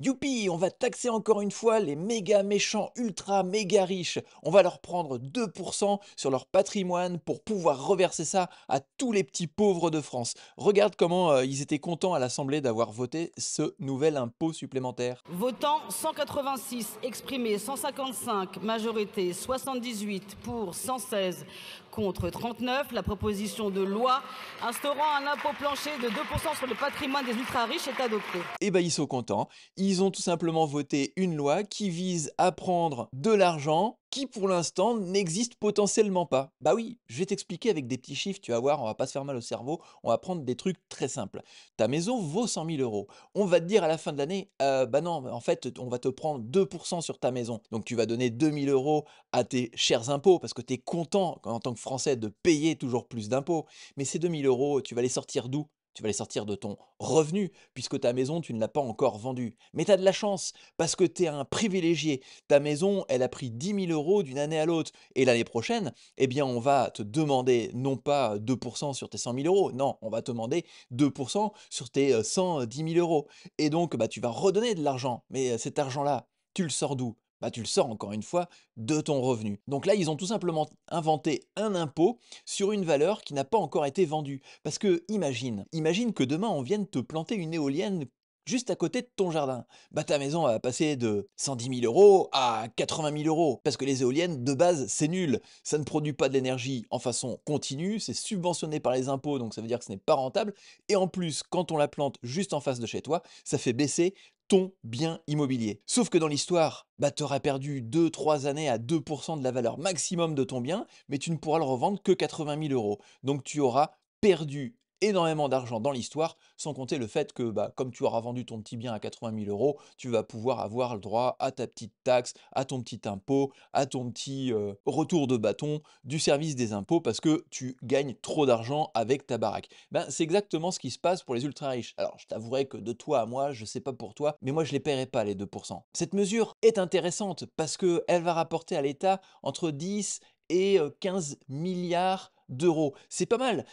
Youpi, on va taxer encore une fois les méga méchants ultra méga riches. On va leur prendre 2% sur leur patrimoine pour pouvoir reverser ça à tous les petits pauvres de France. Regarde comment ils étaient contents à l'Assemblée d'avoir voté ce nouvel impôt supplémentaire. Votant 186, exprimé 155, majorité 78 pour 116 contre 39, la proposition de loi instaurant un impôt plancher de 2% sur le patrimoine des ultra-riches est adoptée. Eh ben ils sont contents. Ils ont tout simplement voté une loi qui vise à prendre de l'argent qui pour l'instant n'existe potentiellement pas. Bah oui, je vais t'expliquer avec des petits chiffres, tu vas voir, on va pas se faire mal au cerveau, on va prendre des trucs très simples. Ta maison vaut 100 000 euros. On va te dire à la fin de l'année, bah non, en fait, on va te prendre 2% sur ta maison. Donc tu vas donner 2 000 euros à tes chers impôts parce que tu es content en tant que Français de payer toujours plus d'impôts. Mais ces 2 000 euros, tu vas les sortir d'où? Tu vas les sortir de ton revenu, puisque ta maison, tu ne l'as pas encore vendue. Mais tu as de la chance, parce que tu es un privilégié. Ta maison, elle a pris 10 000 euros d'une année à l'autre. Et l'année prochaine, eh bien, on va te demander non pas 2% sur tes 100 000 euros, non, on va te demander 2% sur tes 110 000 euros. Et donc, bah, tu vas redonner de l'argent. Mais cet argent-là, tu le sors d'où? Bah, tu le sors encore une fois de ton revenu. Donc là, ils ont tout simplement inventé un impôt sur une valeur qui n'a pas encore été vendue. Parce que imagine que demain on vienne te planter une éolienne juste à côté de ton jardin. Bah ta maison va passer de 110 000 euros à 80 000 euros. Parce que les éoliennes, de base, c'est nul. Ça ne produit pas de l'énergie en façon continue, c'est subventionné par les impôts, donc ça veut dire que ce n'est pas rentable. Et en plus, quand on la plante juste en face de chez toi, ça fait baisser ton bien immobilier. Sauf que dans l'histoire, bah, tu auras perdu 2 3 années à 2% de la valeur maximum de ton bien, mais tu ne pourras le revendre que 80 000 euros. Donc tu auras perdu énormément d'argent dans l'histoire, sans compter le fait que, bah, comme tu auras vendu ton petit bien à 80 000 euros, tu vas pouvoir avoir le droit à ta petite taxe, à ton petit impôt, à ton petit retour de bâton du service des impôts parce que tu gagnes trop d'argent avec ta baraque. Ben, c'est exactement ce qui se passe pour les ultra riches. Alors, je t'avouerai que de toi à moi, je sais pas pour toi, mais moi, je les paierai pas les 2%. Cette mesure est intéressante parce qu'elle va rapporter à l'État entre 10 et 15 milliards d'euros. C'est pas mal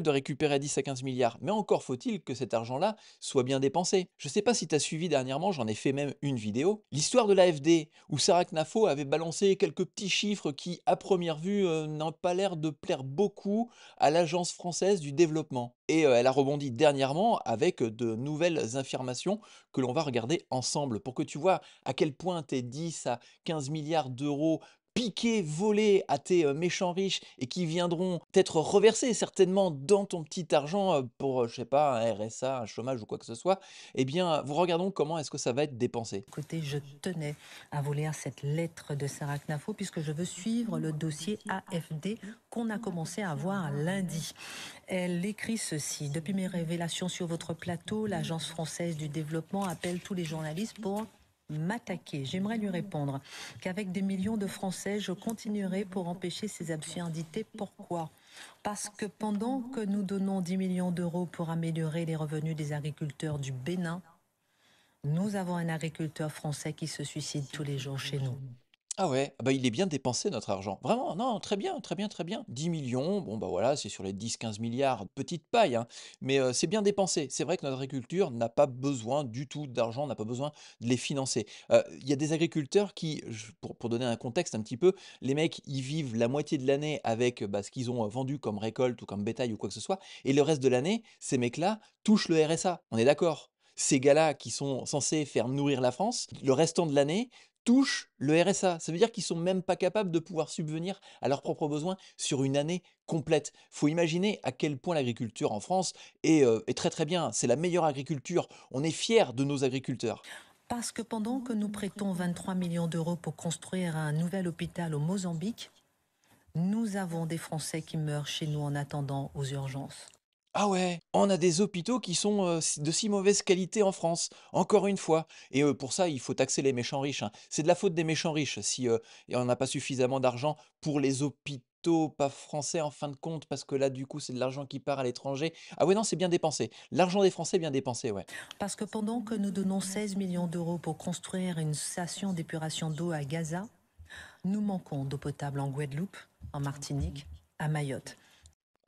de récupérer 10 à 15 milliards, mais encore faut-il que cet argent-là soit bien dépensé. Je sais pas si tu as suivi dernièrement, j'en ai fait même une vidéo, l'histoire de l'AFD, où Sarah Knafo avait balancé quelques petits chiffres qui, à première vue, n'ont pas l'air de plaire beaucoup à l'Agence française du développement. Et elle a rebondi dernièrement avec de nouvelles affirmations que l'on va regarder ensemble pour que tu vois à quel point tes 10 à 15 milliards d'euros piqués, volés à tes méchants riches et qui viendront t'être reversés certainement dans ton petit argent pour, je sais pas, un RSA, un chômage ou quoi que ce soit, eh bien, vous regardons comment est-ce que ça va être dépensé. Écoutez, je tenais à vous lire cette lettre de Sarah Knafo puisque je veux suivre le dossier AFD qu'on a commencé à voir lundi. Elle écrit ceci. Depuis mes révélations sur votre plateau, l'Agence française du développement appelle tous les journalistes pour m'attaquer. J'aimerais lui répondre qu'avec des millions de Français, je continuerai pour empêcher ces absurdités. Pourquoi? Parce que pendant que nous donnons 10 millions d'euros pour améliorer les revenus des agriculteurs du Bénin, nous avons un agriculteur français qui se suicide tous les jours chez nous. Ah ouais, ah bah, il est bien dépensé notre argent. Vraiment, non, très bien, très bien, très bien. 10 millions, bon bah voilà, c'est sur les 10 15 milliards, petite paille, hein, mais c'est bien dépensé. C'est vrai que notre agriculture n'a pas besoin du tout d'argent, n'a pas besoin de les financer. Il y a des agriculteurs qui, pour donner un contexte un petit peu, les mecs, ils vivent la moitié de l'année avec bah, ce qu'ils ont vendu comme récolte ou comme bétail ou quoi que ce soit, et le reste de l'année, ces mecs-là touchent le RSA. On est d'accord? Ces gars-là qui sont censés faire nourrir la France, le restant de l'année, touchent le RSA. Ça veut dire qu'ils sont même pas capables de pouvoir subvenir à leurs propres besoins sur une année complète. Faut imaginer à quel point l'agriculture en France est très très bien. C'est la meilleure agriculture. On est fiers de nos agriculteurs. Parce que pendant que nous prêtons 23 millions d'euros pour construire un nouvel hôpital au Mozambique, nous avons des Français qui meurent chez nous en attendant aux urgences. Ah ouais, on a des hôpitaux qui sont de si mauvaise qualité en France, encore une fois. Et pour ça, il faut taxer les méchants riches, hein. C'est de la faute des méchants riches si et on n'a pas suffisamment d'argent pour les hôpitaux pas français en fin de compte, parce que là, du coup, c'est de l'argent qui part à l'étranger. Ah ouais, non, c'est bien dépensé. L'argent des Français est bien dépensé, ouais. Parce que pendant que nous donnons 16 millions d'euros pour construire une station d'épuration d'eau à Gaza, nous manquons d'eau potable en Guadeloupe, en Martinique, à Mayotte.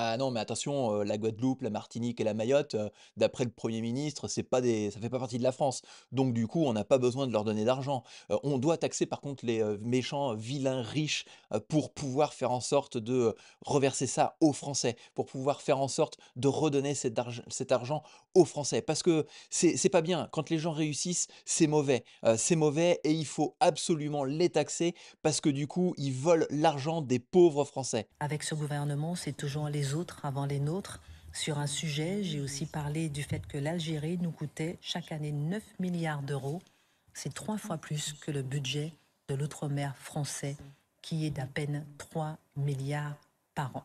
Ah non, mais attention, la Guadeloupe, la Martinique et la Mayotte, d'après le Premier ministre, c'est pas des ça fait pas partie de la France. Donc du coup, on n'a pas besoin de leur donner d'argent. On doit taxer par contre les, méchants, vilains riches, pour pouvoir faire en sorte de, reverser ça aux Français, pour pouvoir faire en sorte de redonner cet argent aux Français. Parce que c'est pas bien. Quand les gens réussissent, c'est mauvais et il faut absolument les taxer parce que du coup, ils volent l'argent des pauvres Français. Avec ce gouvernement, c'est toujours les autres avant les nôtres. Sur un sujet, j'ai aussi parlé du fait que l'Algérie nous coûtait chaque année 9 milliards d'euros. C'est 3 fois plus que le budget de l'outre-mer français, qui est d'à peine 3 milliards par an.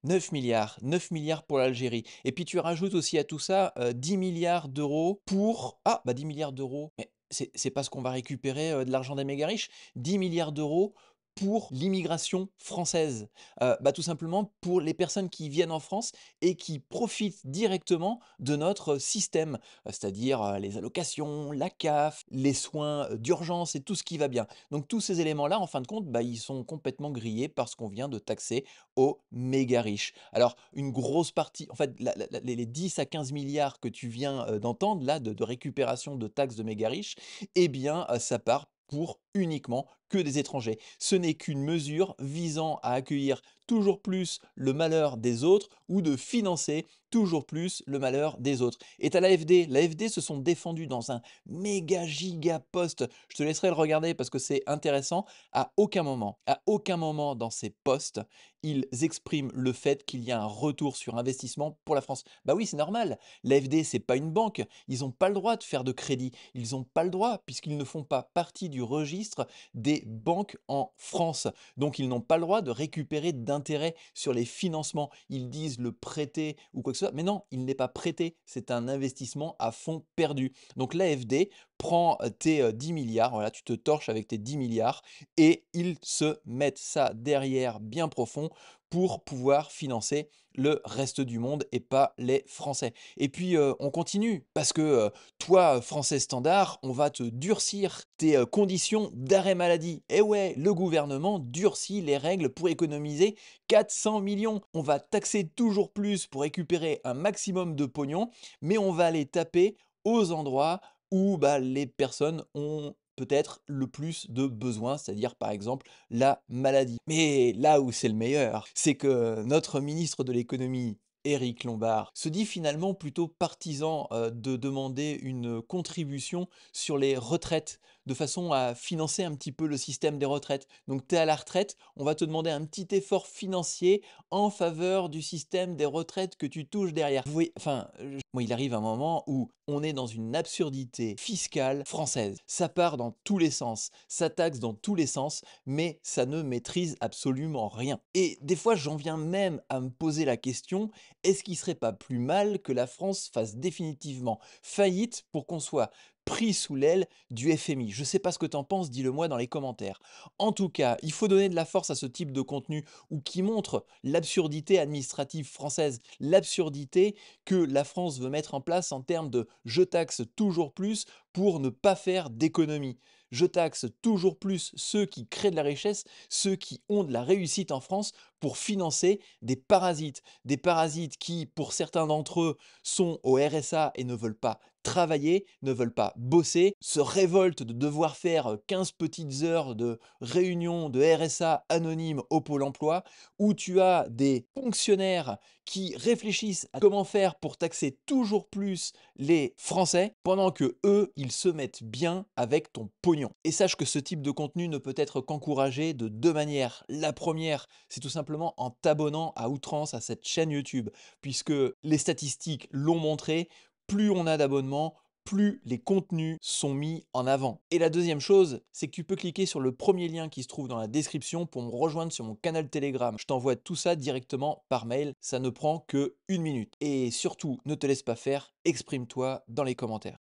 9 milliards pour l'Algérie et puis tu rajoutes aussi à tout ça, 10 milliards d'euros pour ah, bah, 10 milliards d'euros, mais c'est pas ce qu'on va récupérer, de l'argent des méga riches? 10 milliards d'euros pour l'immigration française. Bah, tout simplement pour les personnes qui viennent en France et qui profitent directement de notre système, c'est-à-dire, les allocations, la CAF, les soins, d'urgence et tout ce qui va bien. Donc tous ces éléments-là, en fin de compte, bah, ils sont complètement grillés parce qu'on vient de taxer aux méga riches. Alors, une grosse partie, en fait, les 10 à 15 milliards que tu viens d'entendre, là, de récupération de taxes de méga riches, eh bien, ça part pour uniquement que des étrangers. Ce n'est qu'une mesure visant à accueillir toujours plus le malheur des autres ou de financer toujours plus le malheur des autres. Et tu as l'AFD. L'AFD se sont défendus dans un méga giga post. Je te laisserai le regarder parce que c'est intéressant. À aucun moment dans ces posts, ils expriment le fait qu'il y a un retour sur investissement pour la France. Bah oui, c'est normal. L'AFD, c'est pas une banque. Ils n'ont pas le droit de faire de crédit. Ils n'ont pas le droit puisqu'ils ne font pas partie du registre des banques en France. Donc, ils n'ont pas le droit de récupérer d'intérêts sur les financements. Ils disent le prêter ou quoi que ce soit. Mais non, il n'est pas prêté. C'est un investissement à fond perdu. Donc, l'AFD prend tes 10 milliards. Voilà, tu te torches avec tes 10 milliards et ils se mettent ça derrière bien profond pour pouvoir financer le reste du monde et pas les Français. Et puis on continue parce que toi, Français standard, on va te durcir tes conditions d'arrêt maladie. Et ouais, le gouvernement durcit les règles pour économiser 400 millions. On va taxer toujours plus pour récupérer un maximum de pognon, mais on va aller taper aux endroits où bah, les personnes ont peut-être le plus de besoins, c'est-à-dire par exemple la maladie. Mais là où c'est le meilleur, c'est que notre ministre de l'économie, Éric Lombard, se dit finalement plutôt partisan de demander une contribution sur les retraites, de façon à financer un petit peu le système des retraites. Donc tu es à la retraite, on va te demander un petit effort financier en faveur du système des retraites que tu touches derrière. Vous voyez, enfin, moi, il arrive un moment où on est dans une absurdité fiscale française. Ça part dans tous les sens, ça taxe dans tous les sens, mais ça ne maîtrise absolument rien. Et des fois, j'en viens même à me poser la question, est-ce qu'il serait pas plus mal que la France fasse définitivement faillite pour qu'on soit pris sous l'aile du FMI? Je sais pas ce que t'en penses, dis-le moi dans les commentaires. En tout cas, il faut donner de la force à ce type de contenu ou qui montre l'absurdité administrative française, l'absurdité que la France veut mettre en place en termes de je taxe toujours plus pour ne pas faire d'économie. Je taxe toujours plus ceux qui créent de la richesse, ceux qui ont de la réussite en France pour financer des parasites qui, pour certains d'entre eux, sont au RSA et ne veulent pas travailler, ne veulent pas bosser, se révoltent de devoir faire 15 petites heures de réunion de RSA anonyme au Pôle emploi, où tu as des fonctionnaires qui réfléchissent à comment faire pour taxer toujours plus les Français, pendant que eux, ils se mettent bien avec ton pognon. Et sache que ce type de contenu ne peut être qu'encouragé de deux manières. La première, c'est tout simplement en t'abonnant à outrance à cette chaîne YouTube, puisque les statistiques l'ont montré, plus on a d'abonnements, plus les contenus sont mis en avant. Et la deuxième chose, c'est que tu peux cliquer sur le premier lien qui se trouve dans la description pour me rejoindre sur mon canal Telegram. Je t'envoie tout ça directement par mail, ça ne prend que 1 minute. Et surtout, ne te laisse pas faire, exprime-toi dans les commentaires.